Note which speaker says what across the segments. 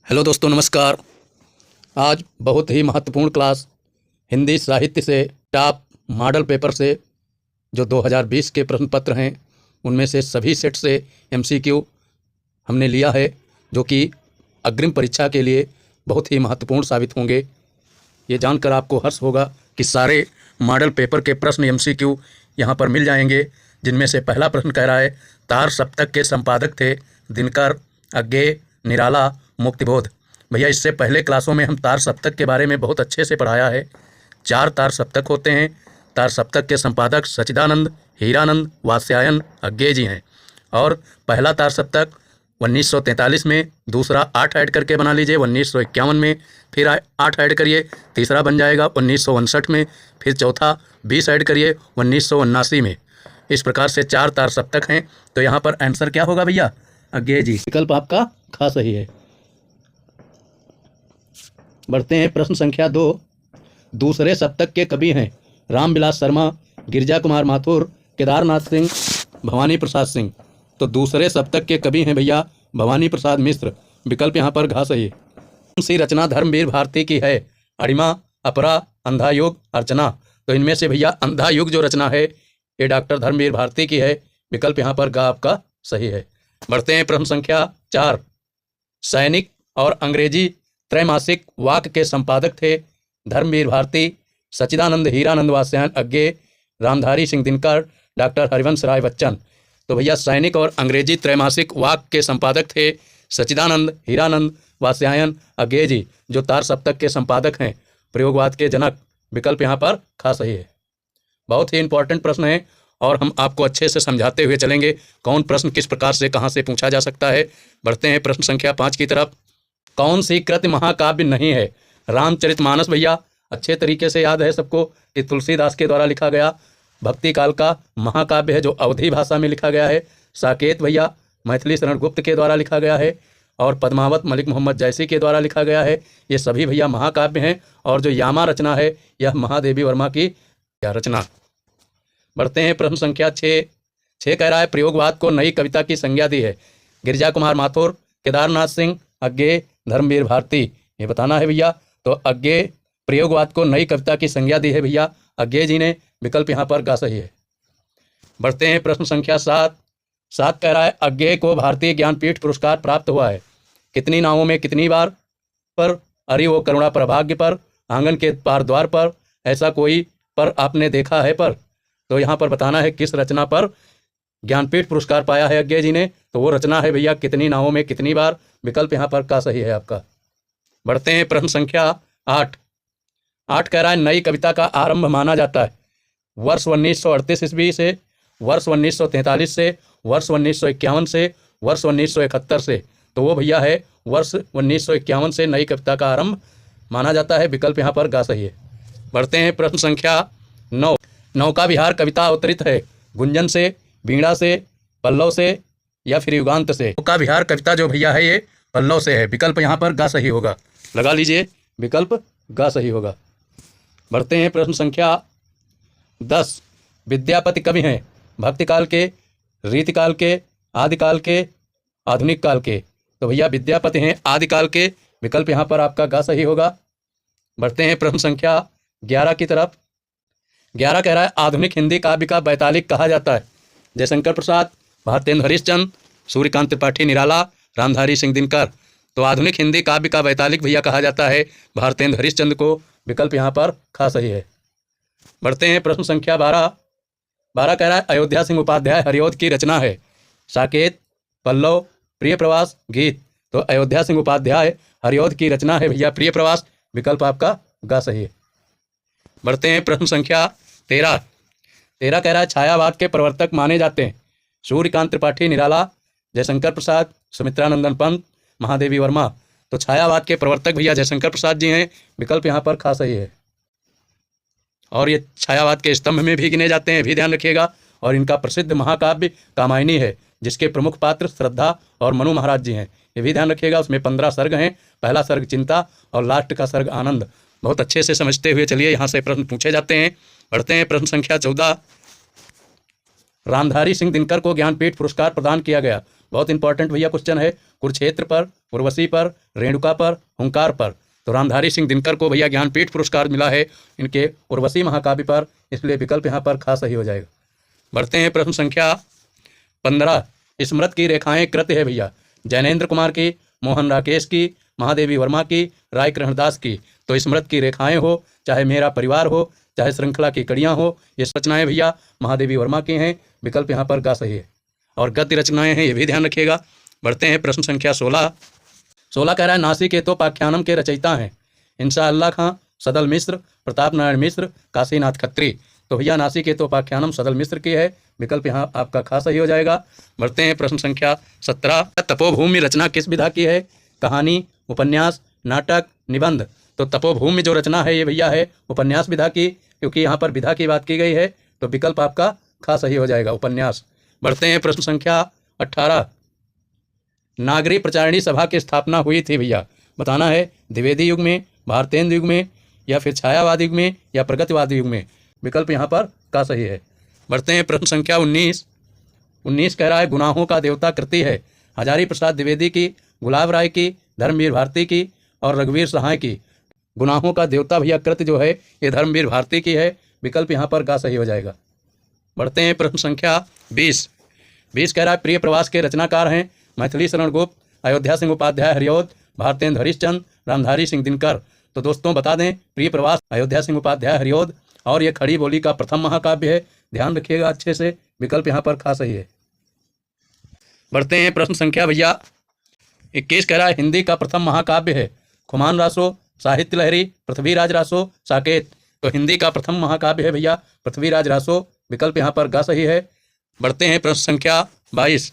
Speaker 1: Hello दोस्तों, नमस्कार। आज बहुत ही महत्वपूर्ण क्लास हिंदी साहित्य से टॉप मॉडल पेपर से जो 2020 के प्रश्न पत्र हैं उनमें से सभी सेट से एमसीक्यू हमने लिया है, जो कि अग्रिम परीक्षा के लिए बहुत ही महत्वपूर्ण साबित होंगे। ये जानकर आपको हर्ष होगा कि सारे मॉडल पेपर के प्रश्न एमसीक्यू यहाँ पर मिल जाएंगे, जिनमें से पहला प्रश्न कह रहा है, तार सप्तक के संपादक थे दिनकर, अज्ञेय, निराला, मुक्तिबोध। भैया, इससे पहले क्लासों में हम तार सप्तक के बारे में बहुत अच्छे से पढ़ाया है। 4 तार सप्तक होते हैं। तार सप्तक के संपादक सच्चिदानंद, हीरानंद, वात्स्यायन, अज्ञेय जी हैं। और पहला तार सप्तक 1943 में, दूसरा 8 ऐड करके बना लीजिए 1951 में, फिर 8 ऐड करिए, तीसरा बन जाएगा 1959 में, फिर चौथा 20 ऐड करिए 1979 में। इस प्रकार से 4 तार सप्तक हैं। तो यहाँ पर आंसर क्या होगा भैया? अज्ञेय जी। विकल्प आपका खा सही है। बढ़ते हैं प्रश्न संख्या 2। दूसरे सप्तक के कवि हैं रामविलास शर्मा, गिरजा कुमार माथुर, केदारनाथ सिंह, भवानी प्रसाद सिंह। तो दूसरे सप्तक के कवि हैं भैया भवानी प्रसाद मिश्र। विकल्प यहाँ पर घा सही है। कौन सी रचना धर्मवीर भारती की है? अरिमा, अपरा, अंधा युग, अर्चना। तो इनमें से भैया अंधा युग जो रचना है ये डॉक्टर धर्मवीर भारती की है। विकल्प यहाँ पर गा आपका सही है। बढ़ते हैं प्रश्न संख्या 4। सैनिक और अंग्रेजी त्रैमासिक वाक के संपादक थे धर्मवीर भारती, सच्चिदानंद, हीरानंद, वात्स्यायन, अज्ञेय, रामधारी सिंह दिनकर, डॉक्टर हरिवंश राय बच्चन। तो भैया सैनिक और अंग्रेजी त्रैमासिक वाक के संपादक थे सच्चिदानंद, हीरानंद, वात्स्यायन, अज्ञेय जी, जो तार सप्तक के संपादक हैं, प्रयोगवाद के जनक। विकल्प यहाँ पर खा सही है। बहुत ही इंपॉर्टेंट प्रश्न है और हम आपको अच्छे से समझाते हुए चलेंगे कौन प्रश्न किस प्रकार से कहाँ से पूछा जा सकता है। बढ़ते हैं प्रश्न संख्या 5 की तरफ। कौन सी कृति महाकाव्य नहीं है? रामचरितमानस भैया अच्छे तरीके से याद है सबको कि तुलसीदास के द्वारा लिखा गया भक्ति काल का महाकाव्य है, जो अवधी भाषा में लिखा गया है। साकेत भैया मैथिली शरण गुप्त के द्वारा लिखा गया है, और पद्मावत मलिक मोहम्मद जैसी के द्वारा लिखा गया है। ये सभी भैया महाकाव्य हैं। और जो यामा रचना है यह महादेवी वर्मा की रचना। बढ़ते हैं प्रश्न संख्या 6 कह रहा है, प्रयोगवाद को नई कविता की संज्ञा दी है गिरजा कुमार माथुर, केदारनाथ सिंह, अज्ञेय, धर्मवीर भारती। ये बताना है भैया। तो अज्ञेय प्रयोगवाद को नई कविता की संज्ञा दी है भैया अज्ञेय जी ने। विकल्प यहाँ पर गा सही है। बढ़ते हैं प्रश्न संख्या 7 कह रहा है, अज्ञेय को भारतीय ज्ञानपीठ पुरस्कार प्राप्त हुआ है कितनी नावों में कितनी बार? पर, अरि वो करुणा प्रभाग्य पर, आंगन के पार द्वार पर, ऐसा कोई पर आपने देखा है पर। तो यहाँ पर बताना है किस रचना पर ज्ञानपीठ पुरस्कार पाया है अज्ञेय जी ने। तो वो रचना है भैया कितनी नावों में कितनी बार। विकल्प यहाँ पर का सही है आपका। बढ़ते हैं प्रश्न संख्या 8 कह रहा है, नई कविता का आरंभ माना जाता है वर्ष 1938 ईस्वी से, वर्ष 1943 से, वर्ष 1951 से, वर्ष 1971 से। तो वो भैया है वर्ष 1951 से नई कविता का आरंभ माना जाता है। विकल्प यहाँ पर गा सही है। बढ़ते हैं प्रश्न संख्या 9। नौका विहार कविता अवतरित है गुंजन से, वीणा से, पल्लव से या फिर युगांत से। नौका विहार कविता जो भैया है ये पल्लव से है। विकल्प यहाँ पर गा सही होगा। लगा लीजिए, विकल्प गा सही होगा। बढ़ते हैं प्रश्न संख्या 10। विद्यापति कवि हैं भक्तिकाल के, रीतिकाल के, आदिकाल के, आधुनिक काल के। तो भैया विद्यापति हैं आदिकाल के। विकल्प यहाँ पर आपका गा सही होगा। बढ़ते हैं प्रश्न संख्या 11 की तरफ। 11 कह रहा है, आधुनिक हिंदी काव्य का वैतालिक कहा जाता है जयशंकर प्रसाद, भारतेंद्र हरिश्चंद्र, सूर्यकांत त्रिपाठी निराला, रामधारी सिंह दिनकर। तो आधुनिक हिंदी काव्य का वैतालिक भैया कहा जाता है भारतेंद्र हरिश्चंद्र को। विकल्प यहाँ पर खा सही है। बढ़ते हैं प्रश्न संख्या 12 कह रहा है, अयोध्या सिंह उपाध्याय हरिऔध की रचना है साकेत, पल्लव, प्रिय प्रवास, गीत। तो अयोध्या सिंह उपाध्याय हरिऔध की रचना है भैया प्रिय प्रवास। विकल्प आपका गा सही है। बढ़ते हैं प्रश्न संख्या 13 कह रहा है, छायावाद के प्रवर्तक माने जाते हैं सूर्यकांत त्रिपाठी निराला, जयशंकर प्रसाद, सुमित्रानंदन पंत, महादेवी वर्मा। तो छायावाद के प्रवर्तक भैया जयशंकर प्रसाद जी हैं। विकल्प यहाँ पर खा सही है। और ये छायावाद के स्तंभ में भी गिने जाते हैं, भी ध्यान रखिएगा। और इनका प्रसिद्ध महाकाव्य कामायनी है, जिसके प्रमुख पात्र श्रद्धा और मनु महाराज जी हैं। ये भी ध्यान रखिएगा। उसमें 15 सर्ग हैं। पहला सर्ग चिंता और लास्ट का सर्ग आनंद। बहुत अच्छे से समझते हुए चलिए, यहाँ से प्रश्न पूछे जाते हैं। बढ़ते हैं प्रश्न संख्या 14। रामधारी सिंह दिनकर को ज्ञानपीठ पुरस्कार प्रदान किया गया बहुत इंपॉर्टेंट भैया क्वेश्चन है। कुरुक्षेत्र पर, उर्वशी पर, रेणुका पर, हुंकार पर। तो रामधारी सिंह दिनकर को भैया ज्ञानपीठ पुरस्कार मिला है इनके उर्वशी महाकाव्य पर, इसलिए विकल्प यहाँ पर खास सही हो जाएगा। बढ़ते हैं प्रश्न संख्या 15। स्मृत की रेखाएं कृत्य है भैया जैनेन्द्र कुमार की, मोहन राकेश की, महादेवी वर्मा की, राय कृष्णदास की। तो स्मृत की रेखाएं हो, चाहे मेरा परिवार हो, चाहे श्रृंखला की कड़ियाँ हो, ये रचनाएं भैया महादेवी वर्मा की हैं, विकल्प यहाँ पर का सही है। और गद्य रचनाएं हैं, ये भी ध्यान रखिएगा। बढ़ते हैं प्रश्न संख्या 16। 16 कह रहा है नासिकेतोपाख्यानम के रचयिता हैं इंशाअल्लाह खां, सदल मिश्र, प्रताप नारायण मिश्र, काशीनाथ खत्री। तो भैया नासिकेतोपाख्यानम सदल मिश्र की है, विकल्प यहाँ आपका खास सही हो जाएगा। बढ़ते हैं प्रश्न संख्या 17। तपोभूमि रचना किस विधा की है? कहानी, उपन्यास, नाटक, निबंध। तो तपोभूमि जो रचना है ये भैया है उपन्यास विधा की, क्योंकि यहाँ पर विधा की बात की गई है, तो विकल्प आपका खास सही हो जाएगा, उपन्यास। बढ़ते हैं प्रश्न संख्या 18। नागरी प्रचारिणी सभा की स्थापना हुई थी भैया, बताना है द्विवेदी युग में, भारतेंद्र युग में, या फिर छायावाद युग में, या प्रगतिवाद युग में। विकल्प यहाँ पर का सही है। बढ़ते हैं प्रश्न संख्या 19। 19 कह रहा है गुनाहों का देवता कृति है हजारी प्रसाद द्विवेदी की, गुलाब राय की, धर्मवीर भारती की और रघुवीर सहाय की। गुनाहों का देवता भैया कृति जो है ये धर्मवीर भारती की है, विकल्प यहाँ पर का सही हो जाएगा। बढ़ते हैं प्रश्न संख्या 20। 20 कह रहा है प्रिय प्रवास के रचनाकार हैं मैथिली शरण गुप्त, अयोध्या सिंह उपाध्याय हरिऔध, भारतेंद्र हरिश्चंद्र, रामधारी सिंह दिनकर। तो दोस्तों बता दें प्रिय प्रवास अयोध्या सिंह उपाध्याय हरिऔध और ये खड़ी बोली का प्रथम महाकाव्य है, ध्यान रखिएगा अच्छे से, विकल्प यहाँ पर खास सही है। बढ़ते हैं प्रश्न संख्या भैया 21 कह रहा है हिंदी का प्रथम महाकाव्य है खुमान रासो, साहित्य लहरी, पृथ्वीराज रासो, साकेत। तो हिंदी का प्रथम महाकाव्य है भैया पृथ्वीराज रासो, विकल्प यहाँ पर गा सही है। बढ़ते हैं प्रश्न संख्या 22।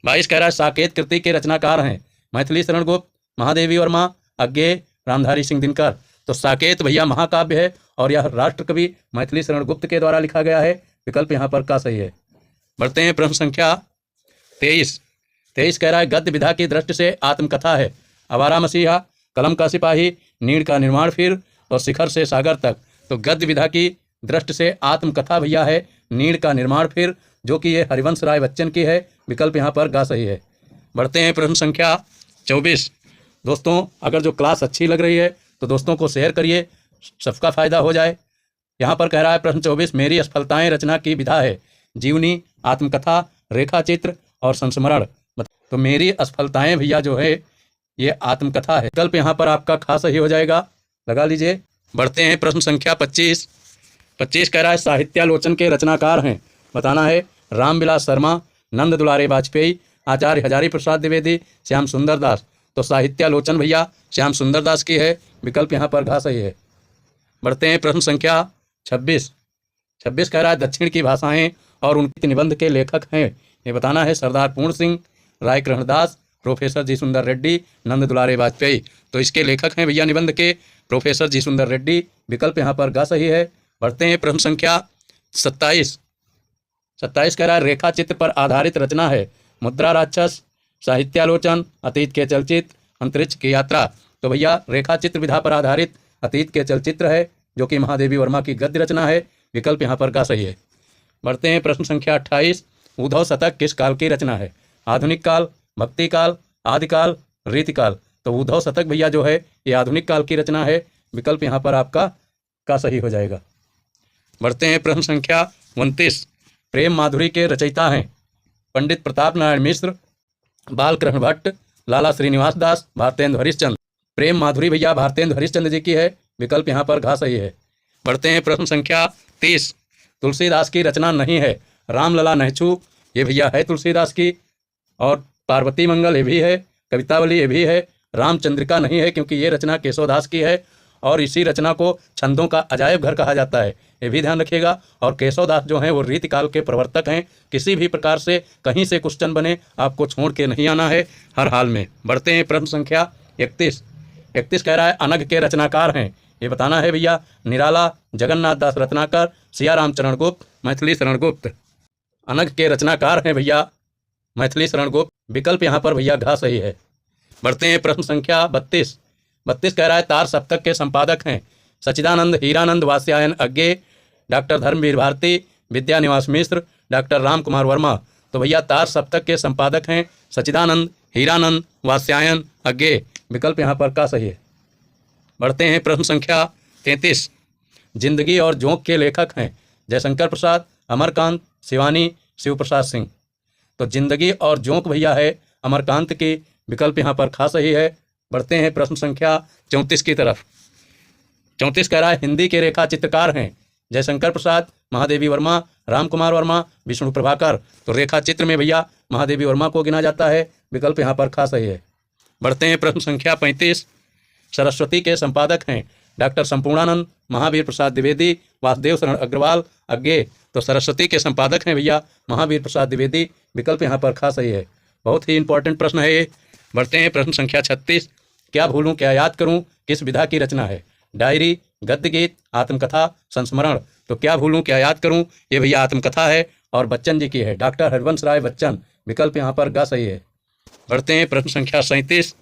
Speaker 1: 22 कह रहा है साकेत कृति के रचनाकार हैं मैथिली शरण गुप्त, महादेवी वर्मा, अज्ञेय, रामधारी सिंह दिनकर। तो साकेत भैया महाकाव्य है और यह राष्ट्रकवि मैथिली शरण गुप्त के द्वारा लिखा गया है, विकल्प यहाँ पर का सही है। बढ़ते हैं प्रश्न संख्या 23। 23 कह रहा है गद्य विधा की दृष्टि से आत्मकथा है आवारा मसीहा, कलम का सिपाही, नीड़ का निर्माण फिर और शिखर से सागर तक। तो गद्य विधा की दृष्टि से आत्मकथा भैया है नीड़ का निर्माण फिर, जो कि ये हरिवंश राय बच्चन की है, विकल्प यहाँ पर गा सही है। बढ़ते हैं प्रश्न संख्या 24। दोस्तों अगर जो क्लास अच्छी लग रही है तो दोस्तों को शेयर करिए, सबका फायदा हो जाए। यहाँ पर कह रहा है प्रश्न 24 मेरी असफलताएं रचना की विधा है जीवनी, आत्मकथा, रेखा चित्र और संस्मरण। तो मेरी असफलताएं भैया जो है ये आत्मकथा है, विकल्प यहाँ पर आपका खास सही हो जाएगा, लगा लीजिए। बढ़ते हैं प्रश्न संख्या 25। 25 कह रहा है साहित्यालोचन के रचनाकार हैं, बताना है रामविलास शर्मा, नंद दुलारे वाजपेयी, आचार्य हजारी प्रसाद द्विवेदी, श्याम सुंदर दास। तो साहित्यालोचन भैया श्याम सुंदर दास की है, विकल्प यहाँ पर घा सही है। बढ़ते हैं प्रश्न संख्या 26। 26 कह रहा है दक्षिण की भाषाएं और उनके निबंध के लेखक हैं, ये बताना है सरदार पूर्ण सिंह, राय कृष्णदास, प्रोफेसर जी सुंदर रेड्डी, नंद दुलारे वाजपेयी। तो इसके लेखक हैं भैया निबंध के प्रोफेसर जी सुंदर रेड्डी, विकल्प यहाँ पर गा सही है। बढ़ते हैं प्रश्न संख्या 27। 27 कह रहा है रेखा चित्र पर आधारित रचना है मुद्रा राक्षस, साहित्यालोचन, अतीत के चलचित्र, अंतरिक्ष की यात्रा। तो भैया रेखा चित्र विधा पर आधारित अतीत के चलचित्र है, जो कि महादेवी वर्मा की गद्य रचना है, विकल्प यहाँ पर का सही है। बढ़ते हैं प्रश्न संख्या 28। उद्धव शतक किस काल की रचना है? आधुनिक काल, भक्ति काल, आदिकाल, रीतिकाल। तो उद्धव शतक भैया जो है ये आधुनिक काल की रचना है, विकल्प यहाँ पर आपका का सही हो जाएगा। बढ़ते हैं प्रश्न संख्या 29। प्रेम माधुरी के रचयिता हैं पंडित प्रताप नारायण मिश्र, बालकृष्ण भट्ट, लाला श्रीनिवास दास, भारतेंद्र हरिश्चंद्र। प्रेम माधुरी भैया भारतेंद्र हरिश्चंद्र जी की है, विकल्प यहाँ पर घा सही है। बढ़ते हैं प्रश्न संख्या 30। तुलसीदास की रचना नहीं है रामलला नहचू, ये भैया है तुलसीदास की, और पार्वती मंगल ये भी है, कवितावली ये भी है, रामचंद्रिका नहीं है क्योंकि ये रचना केशवदास की है, और इसी रचना को छंदों का अजायब घर कहा जाता है, ये भी ध्यान रखिएगा। और केशवदास जो हैं वो रीतिकाल के प्रवर्तक हैं, किसी भी प्रकार से कहीं से क्वेश्चन बने आपको छोड़ के नहीं आना है हर हाल में। बढ़ते हैं प्रश्न संख्या 31। 31 कह रहा है अनघ के रचनाकार हैं, ये बताना है भैया निराला, जगन्नाथ दास रत्नाकर, सियाराम चरण गुप्त, मैथिली शरण गुप्त। अनघ के रचनाकार हैं भैया मैथिली शरण गुप्त, विकल्प यहाँ पर भैया घा सही है। बढ़ते हैं प्रश्न संख्या 32। 32 कह रहा है तार सप्तक के संपादक हैं सच्चिदानंद हीरानंद वात्स्यायन अज्ञे, डॉक्टर धर्मवीर भारती, विद्यानिवास मिश्र, डॉक्टर राम कुमार वर्मा। तो भैया तार सप्तक के संपादक हैं सच्चिदानंद, हीरानंद, वात्स्यायन, अज्ञेय। विकल्प यहाँ पर का सही है। बढ़ते हैं प्रश्न संख्या 33। जिंदगी और जोंक के लेखक हैं जयशंकर प्रसाद, अमरकांत, शिवानी, शिव प्रसाद सिंह। तो जिंदगी और जोंक भैया है अमरकांत की। विकल्प यहाँ पर खा सही है। बढ़ते हैं प्रश्न संख्या 34 की तरफ। 34 कह रहा है हिंदी के रेखा चित्रकार हैं जयशंकर प्रसाद, महादेवी वर्मा, राम कुमार वर्मा, विष्णु प्रभाकर। तो रेखा चित्र में भैया महादेवी वर्मा को गिना जाता है। विकल्प यहाँ पर खा सही है। बढ़ते हैं प्रश्न संख्या 35। सरस्वती के संपादक हैं डॉक्टर संपूर्णानंद, महावीर प्रसाद द्विवेदी, वासुदेव शरण अग्रवाल, अज्ञेय। तो सरस्वती के संपादक हैं भैया महावीर प्रसाद द्विवेदी। विकल्प यहाँ पर खा सही है। बहुत ही इंपॉर्टेंट प्रश्न है ये। बढ़ते हैं प्रश्न संख्या 36। क्या भूलूं क्या याद करूं किस विधा की रचना है। डायरी, गद्य गीत, आत्मकथा, संस्मरण। तो क्या भूलूं क्या याद करूं ये भैया आत्मकथा है और बच्चन जी की है, डॉक्टर हरवंश राय बच्चन। विकल्प यहाँ पर गा सही है। बढ़ते हैं प्रश्न संख्या 37।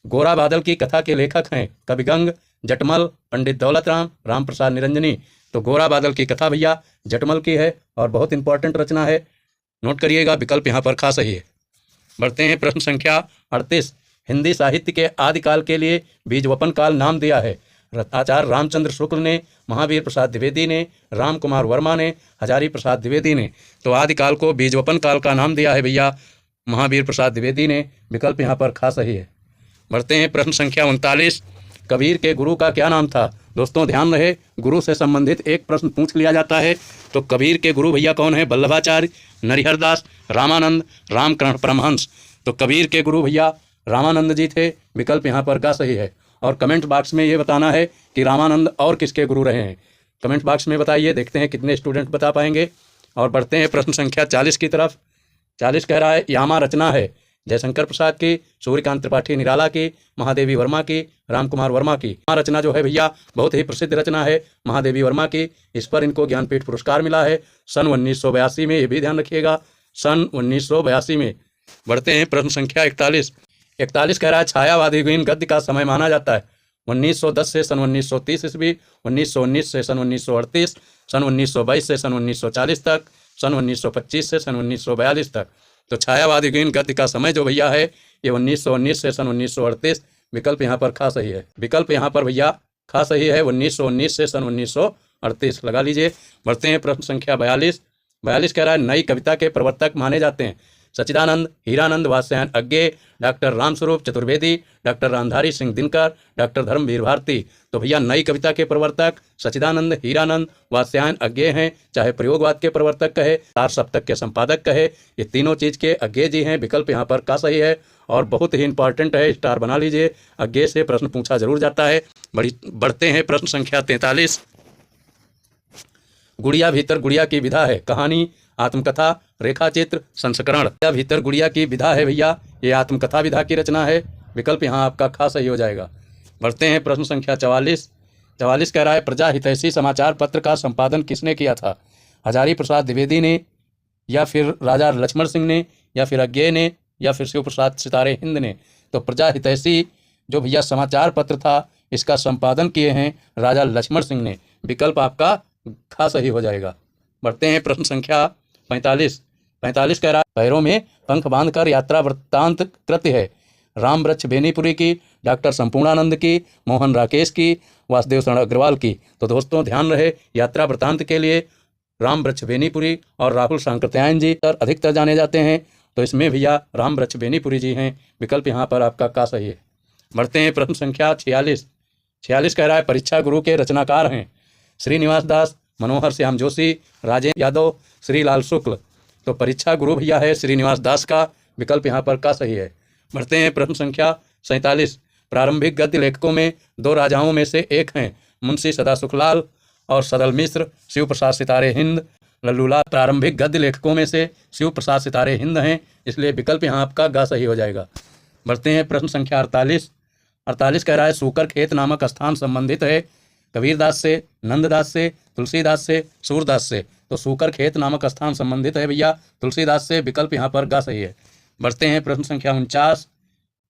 Speaker 1: गोरा बादल की कथा के लेखक हैं कविगंग, जटमल, पंडित दौलत राम, राम प्रसाद निरंजनी। तो गोरा बादल की कथा भैया जटमल की है और बहुत इंपॉर्टेंट रचना है, नोट करिएगा। विकल्प यहाँ पर खा सही है। बढ़ते हैं प्रश्न संख्या 38। हिंदी साहित्य के आदिकाल के लिए बीजवपन काल नाम दिया है आचार्य रामचंद्र शुक्ल ने, महावीर प्रसाद द्विवेदी ने, राम कुमार वर्मा ने, हजारी प्रसाद द्विवेदी ने। तो आदिकाल को बीजवपन काल का नाम दिया है भैया महावीर प्रसाद द्विवेदी ने। विकल्प यहाँ पर खा सही है। बढ़ते हैं प्रश्न संख्या 39। कबीर के गुरु का क्या नाम था। दोस्तों ध्यान रहे, गुरु से संबंधित एक प्रश्न पूछ लिया जाता है। तो कबीर के गुरु भैया कौन है। वल्लभाचार्य, नरिहरदास, रामानंद, रामकरण परमहंस। तो कबीर के गुरु भैया रामानंद जी थे। विकल्प यहाँ पर का सही है। और कमेंट बॉक्स में ये बताना है कि रामानंद और किसके गुरु रहे हैं। कमेंट बॉक्स में बताइए, देखते हैं कितने स्टूडेंट बता पाएंगे। और बढ़ते हैं प्रश्न संख्या 40 की तरफ। 40 कह रहा है यामा रचना है जयशंकर प्रसाद की, सूर्यकांत त्रिपाठी निराला की, महादेवी वर्मा की, राम कुमार वर्मा की। यामा रचना जो है भैया बहुत ही प्रसिद्ध रचना है महादेवी वर्मा की। इस पर इनको ज्ञानपीठ पुरस्कार मिला है सन 1982 में। ये भी ध्यान रखिएगा, सन 1982 में। बढ़ते हैं प्रश्न संख्या 41। 41 कह रहा है छायावादी गद्य का समय माना जाता है 1910 से सन 1930 ईस्वी, 1919 से सन 1938, सन 1922 से सन 1940 तक, सन 1925 से सन 1942 तक। तो छायावादी गद्य का समय जो भैया है ये 1919 से सन 1938। विकल्प यहाँ पर खा सही है। विकल्प यहाँ पर भैया खा सही है, 1919 से सन 1938 लगा लीजिए। बढ़ते हैं प्रश्न संख्या 42। 42 कह रहा है नई कविता के प्रवर्तक माने जाते हैं Sachchidanand, Hiranand, Vatsyayan, Agyeya, doctor Ramswaroop Chaturvedi, doctor Ramdhari Singh Dinkar, doctor Dharamvir Bharati. तो भैया नई कविता के प्रवर्तक सच्चिदानंद, हीरानंद, वात्स्यायन, अज्ञेय हैं। चाहे प्रयोगवाद के प्रवर्तक कहे, चार सप्तक के संपादक कहे, ये तीनों चीज़ के अज्ञेय जी हैं। विकल्प यहाँ पर का सही है और बहुत ही इंपॉर्टेंट है, स्टार बना लीजिए। अज्ञेय से प्रश्न पूछा जरूर जाता है। बढ़ते हैं प्रश्न संख्या 43। गुड़िया भीतर गुड़िया की विधा है कहानी, आत्मकथा, रेखाचित्र, संस्करण। भीतर गुड़िया की विधा है भैया ये आत्मकथा विधा की रचना है। विकल्प यहाँ आपका खा सही हो जाएगा। बढ़ते हैं प्रश्न संख्या 44। 44 कह रहा है प्रजा हितैषी समाचार पत्र का संपादन किसने किया था। हजारी प्रसाद द्विवेदी ने, या फिर राजा लक्ष्मण सिंह ने, या फिर अज्ञेय ने, या फिर शिव प्रसाद सितारे हिंद ने। तो प्रजा हितैषी जो भैया समाचार पत्र था इसका संपादन किए हैं राजा लक्ष्मण सिंह ने। विकल्प आपका खा सही हो जाएगा। बढ़ते हैं प्रश्न संख्या 45। 45 कह रहा है पैरों में पंख बांधकर यात्रा वृत्तांत कृत्य है राम वृक्ष बेनीपुरी की, डॉक्टर संपूर्णानंद की, मोहन राकेश की, वासुदेव शरण अग्रवाल की। तो दोस्तों ध्यान रहे यात्रा वृत्तांत के लिए राम वृक्ष बेनीपुरी और राहुल सांकृत्यायन जी अधिकतर जाने जाते हैं। तो इसमें भैया राम वृक्ष बेनीपुरी जी हैं। विकल्प यहाँ पर आपका का सही है। बढ़ते हैं प्रश्न संख्या 46। 46 कह रहा है परीक्षा गुरु के रचनाकार हैं श्रीनिवास दास, मनोहर श्याम जोशी, राजेंद्र यादव, श्रीलाल शुक्ल। तो परीक्षा गुरु भैया है श्रीनिवास दास का। विकल्प यहाँ पर का सही है। बढ़ते हैं प्रश्न संख्या 47। प्रारंभिक गद्य लेखकों में दो राजाओं में से एक हैं मुंशी सदा सुखलाल और सदल मिश्र। शिव प्रसाद सितारे हिंद, लल्लूलाल। प्रारंभिक गद्य लेखकों में से शिव प्रसाद सितारे हिंद हैं, इसलिए विकल्प यहाँ आपका गा सही हो जाएगा। बढ़ते हैं प्रश्न संख्या 48। 48 कह रहा है सूकर खेत नामक स्थान संबंधित है कबीरदास से, नंददास से, तुलसीदास से, सूरदास से। तो सूकर खेत नामक स्थान संबंधित है भैया तुलसीदास से। विकल्प यहाँ पर गा सही है। बढ़ते हैं प्रश्न संख्या 49।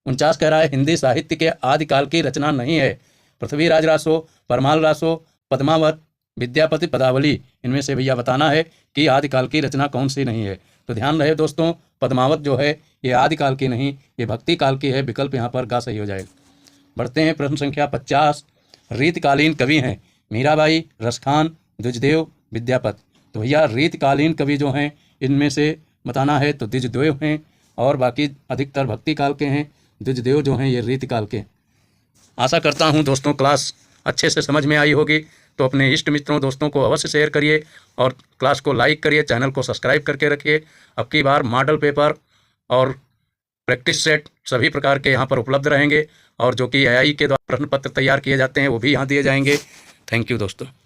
Speaker 1: 49 कह रहा है हिंदी साहित्य के आदिकाल की रचना नहीं है पृथ्वीराज रासो, परमाल रासो, पद्मावत, विद्यापति पदावली। इनमें से भैया बताना है कि आदिकाल की रचना कौन सी नहीं है। तो ध्यान रहे दोस्तों, पद्मावत जो है ये आदिकाल की नहीं, ये भक्ति काल की है। विकल्प यहाँ पर गा सही हो जाएगा। बढ़ते हैं प्रश्न संख्या 50। रीतकालीन कवि हैं मीराबाई, रसखान, द्विजदेव, विद्यापति। तो भैया रीतकालीन कवि जो हैं इनमें से बताना है तो द्विजदेव हैं, और बाकी अधिकतर भक्ति काल के हैं। द्विजदेव जो हैं ये रीतिकाल के हैं। आशा करता हूँ दोस्तों क्लास अच्छे से समझ में आई होगी। तो अपने इष्ट मित्रों दोस्तों को अवश्य शेयर करिए और क्लास को लाइक करिए, चैनल को सब्सक्राइब करके रखिए। अब की बार मॉडल पेपर और प्रैक्टिस सेट सभी प्रकार के यहाँ पर उपलब्ध रहेंगे, और जो कि AI के द्वारा प्रश्न पत्र तैयार किए जाते हैं वो भी यहाँ दिए जाएंगे। थैंक यू दोस्तों।